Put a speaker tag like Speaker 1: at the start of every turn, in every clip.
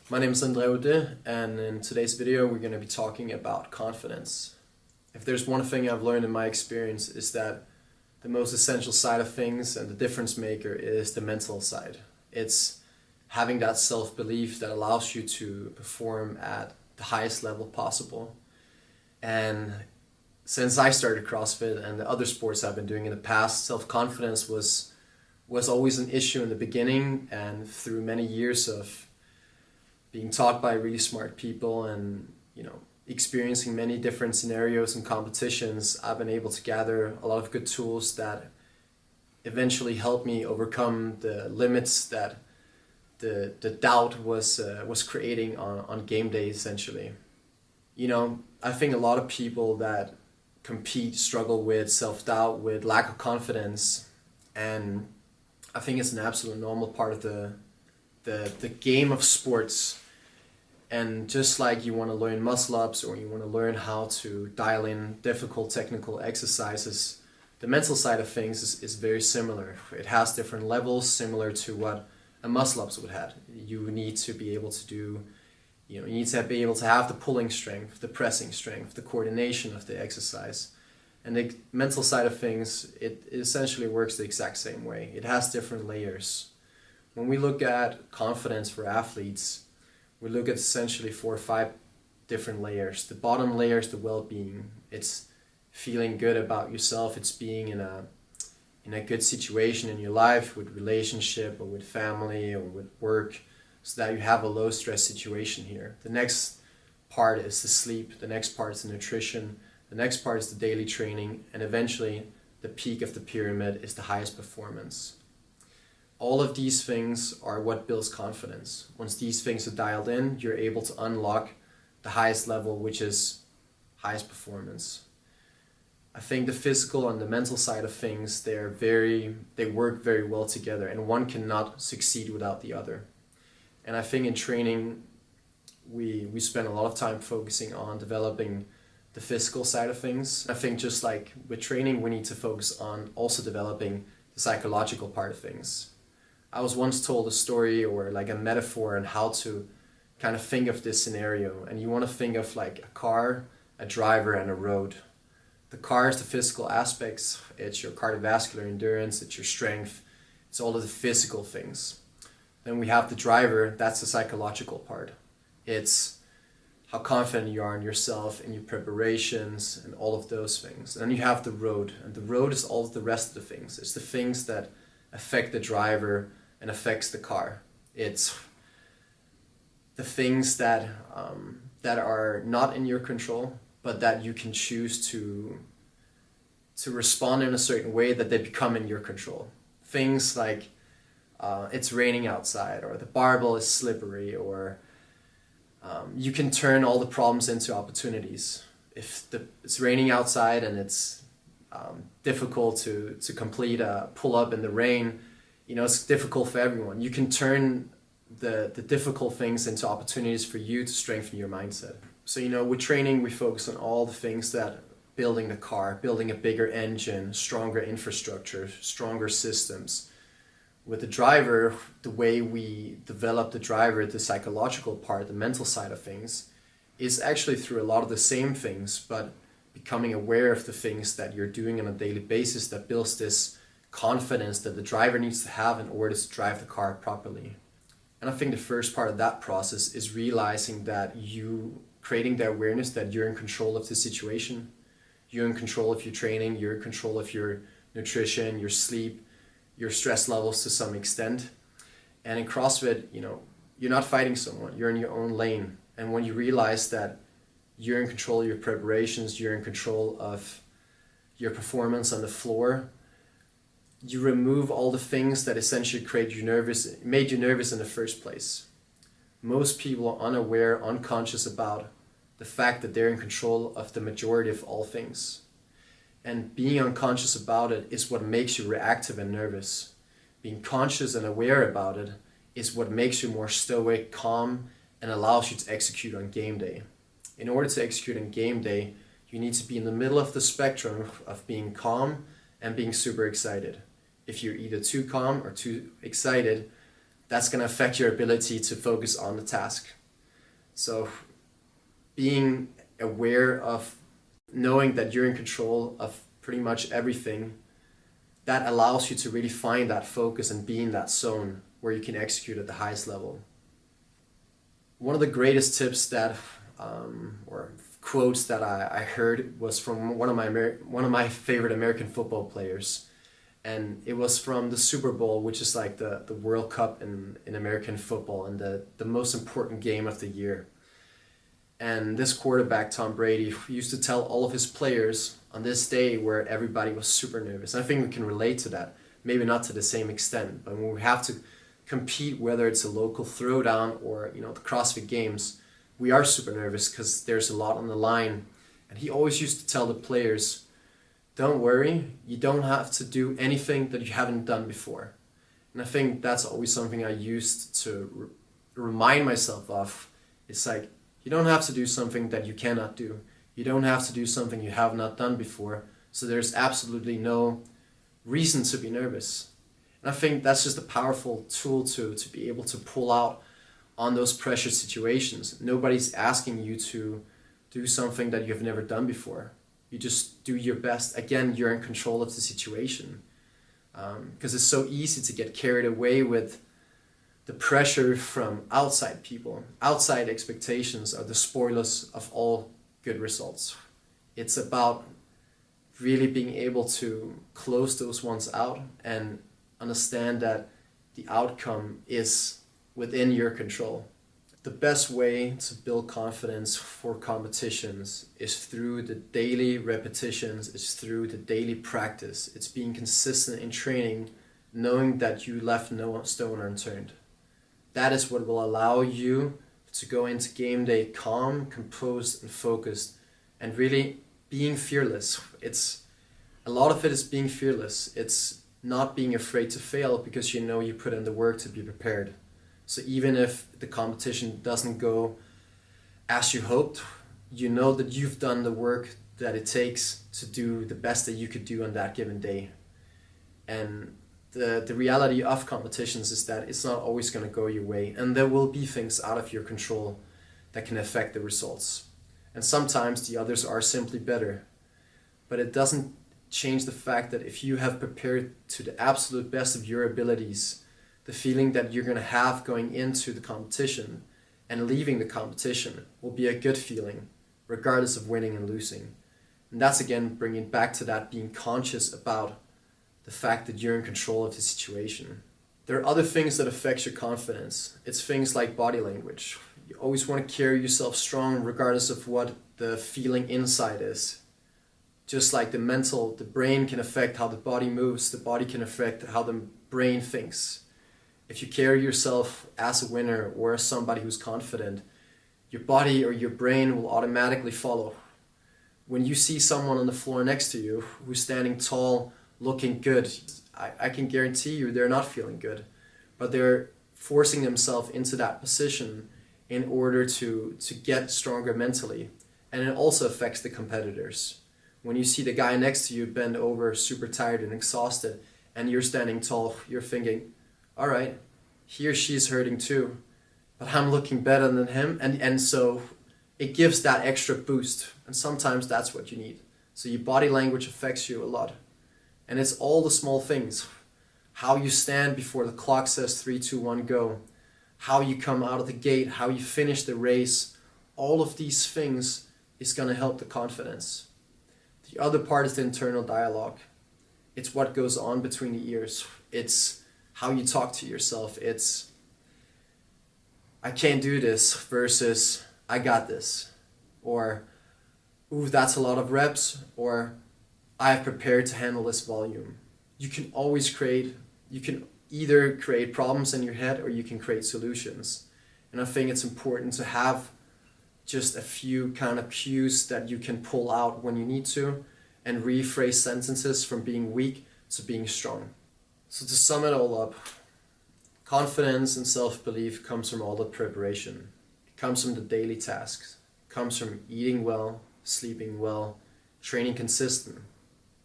Speaker 1: My name is André Ode, and in today's video we're going to be talking about confidence. If there's one thing I've learned in my experience is that the most essential side of things and the difference maker is the mental side. It's having that self-belief that allows you to perform at the highest level possible. And since I started CrossFit and the other sports I've been doing in the past, self-confidence was always an issue in the beginning, and through many years of being taught by really smart people and experiencing many different scenarios and competitions, I've been able to gather a lot of good tools that eventually helped me overcome the limits that the doubt was creating on game day essentially. I think a lot of people that compete struggle with self-doubt, with lack of confidence, and I think it's an absolute normal part of the game of sports. And just like you want to learn muscle ups or you want to learn how to dial in difficult technical exercises, the mental side of things is very similar. It has different levels similar to what a muscle ups would have. You need to be able to do, you need to be able to have the pulling strength, the pressing strength, the coordination of the exercise. And the mental side of things, it essentially works the exact same way. It has different layers. When we look at confidence for athletes, we look at essentially 4 or 5 different layers. The bottom layer is the well-being. It's feeling good about yourself. It's being in a good situation in your life, with relationship or with family or with work, so that you have a low stress situation here. The next part is the sleep. The next part is the nutrition. The next part is the daily training. And eventually the peak of the pyramid is the highest performance. All of these things are what builds confidence. Once these things are dialed in, you're able to unlock the highest level, which is highest performance. I think the physical and the mental side of things, they work very well together, and one cannot succeed without the other. And I think in training, we spend a lot of time focusing on developing the physical side of things. I think just like with training, we need to focus on also developing the psychological part of things. I was once told a story or like a metaphor on how to kind of think of this scenario, and you want to think of like a car, a driver, and a road. The car is the physical aspects. It's your cardiovascular endurance, it's your strength, it's all of the physical things. Then we have the driver, that's the psychological part. It's how confident you are in yourself and your preparations and all of those things. And then you have the road, and the road is all of the rest of the things. It's the things that affect the driver and affects the car. It's the things that are not in your control, but that you can choose to respond in a certain way that they become in your control. Things like it's raining outside, or the barbell is slippery, or you can turn all the problems into opportunities. If it's raining outside and it's difficult to complete a pull-up in the rain, it's difficult for everyone. You can turn the difficult things into opportunities for you to strengthen your mindset. So with training, we focus on all the things that building the car, building a bigger engine, stronger infrastructure, stronger systems. With the driver, the way we develop the driver, the psychological part, the mental side of things, is actually through a lot of the same things, but becoming aware of the things that you're doing on a daily basis that builds this confidence that the driver needs to have in order to drive the car properly. And I think the first part of that process is realizing that creating the awareness that you're in control of the situation. You're in control of your training, you're in control of your nutrition, your sleep, your stress levels to some extent. And in CrossFit, you're not fighting someone, you're in your own lane. And when you realize that you're in control of your preparations, you're in control of your performance on the floor, you remove all the things that essentially made you nervous in the first place. Most people are unaware, unconscious about the fact that they're in control of the majority of all things. And being unconscious about it is what makes you reactive and nervous. Being conscious and aware about it is what makes you more stoic, calm, and allows you to execute on game day. In order to execute on game day, you need to be in the middle of the spectrum of being calm and being super excited. If you're either too calm or too excited, that's going to affect your ability to focus on the task. So being aware of knowing that you're in control of pretty much everything, that allows you to really find that focus and be in that zone where you can execute at the highest level. One of the greatest tips that, or quotes that I heard was from one of my favorite American football players. And it was from the Super Bowl, which is like the World Cup in American football and the most important game of the year. And this quarterback, Tom Brady, used to tell all of his players on this day where everybody was super nervous. And I think we can relate to that, maybe not to the same extent, but when we have to compete, whether it's a local throwdown or the CrossFit Games, we are super nervous because there's a lot on the line. And he always used to tell the players, don't worry, you don't have to do anything that you haven't done before. And I think that's always something I used to remind myself of. It's like, you don't have to do something that you cannot do. You don't have to do something you have not done before. So there's absolutely no reason to be nervous. And I think that's just a powerful tool to be able to pull out on those pressure situations. Nobody's asking you to do something that you've never done before. You just do your best. Again, you're in control of the situation. Because it's so easy to get carried away with the pressure from outside people. Outside expectations are the spoilers of all good results. It's about really being able to close those ones out and understand that the outcome is within your control. The best way to build confidence for competitions is through the daily repetitions, it's through the daily practice. It's being consistent in training, knowing that you left no stone unturned. That is what will allow you to go into game day calm, composed, and focused, and really being fearless. A lot of it is being fearless. It's not being afraid to fail because you put in the work to be prepared. So even if the competition doesn't go as you hoped, you know that you've done the work that it takes to do the best that you could do on that given day. And the reality of competitions is that it's not always going to go your way, and there will be things out of your control that can affect the results. And sometimes the others are simply better. But it doesn't change the fact that if you have prepared to the absolute best of your abilities, the feeling that you're going to have going into the competition and leaving the competition will be a good feeling, regardless of winning and losing. And that's again bringing back to that being conscious about the fact that you're in control of the situation. There are other things that affect your confidence. It's things like body language. You always want to carry yourself strong regardless of what the feeling inside is. Just like the brain can affect how the body moves, the body can affect how the brain thinks. If you carry yourself as a winner or as somebody who's confident, your body or your brain will automatically follow. When you see someone on the floor next to you who's standing tall, looking good, I can guarantee you they're not feeling good, but they're forcing themselves into that position in order to get stronger mentally. And it also affects the competitors. When you see the guy next to you bend over, super tired and exhausted, and you're standing tall, you're thinking, all right, he or she is hurting too, but I'm looking better than him. And so it gives that extra boost. And sometimes that's what you need. So your body language affects you a lot. And it's all the small things. How you stand before the clock says 3, 2, 1, go. How you come out of the gate, how you finish the race. All of these things is going to help the confidence. The other part is the internal dialogue. It's what goes on between the ears. It's how you talk to yourself. It's, I can't do this versus I got this. Or, ooh, that's a lot of reps. Or, I have prepared to handle this volume. You can either create problems in your head or you can create solutions. And I think it's important to have just a few kind of cues that you can pull out when you need to and rephrase sentences from being weak to being strong. So to sum it all up, confidence and self-belief comes from all the preparation. It comes from the daily tasks. It comes from eating well, sleeping well, training consistent.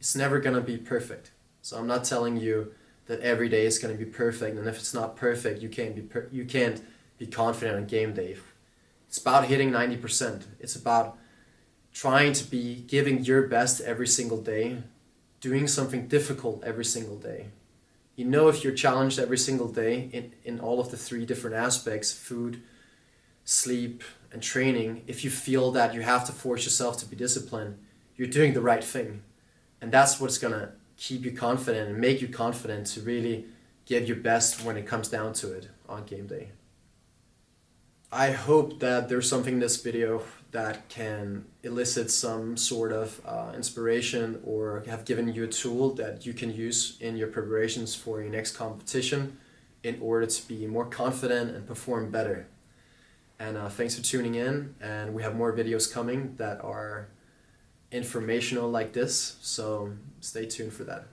Speaker 1: It's never going to be perfect. So I'm not telling you that every day is going to be perfect, and if it's not perfect, you can't be confident on game day. It's about hitting 90%. It's about trying to be giving your best every single day, doing something difficult every single day. You know, if you're challenged every single day in all of the three different aspects, food, sleep, and training, if you feel that you have to force yourself to be disciplined, you're doing the right thing. And that's what's gonna keep you confident and make you confident to really give your best when it comes down to it on game day. I hope that there's something in this video that can elicit some sort of inspiration or have given you a tool that you can use in your preparations for your next competition in order to be more confident and perform better. And thanks for tuning in, and we have more videos coming that are informational like this, so stay tuned for that.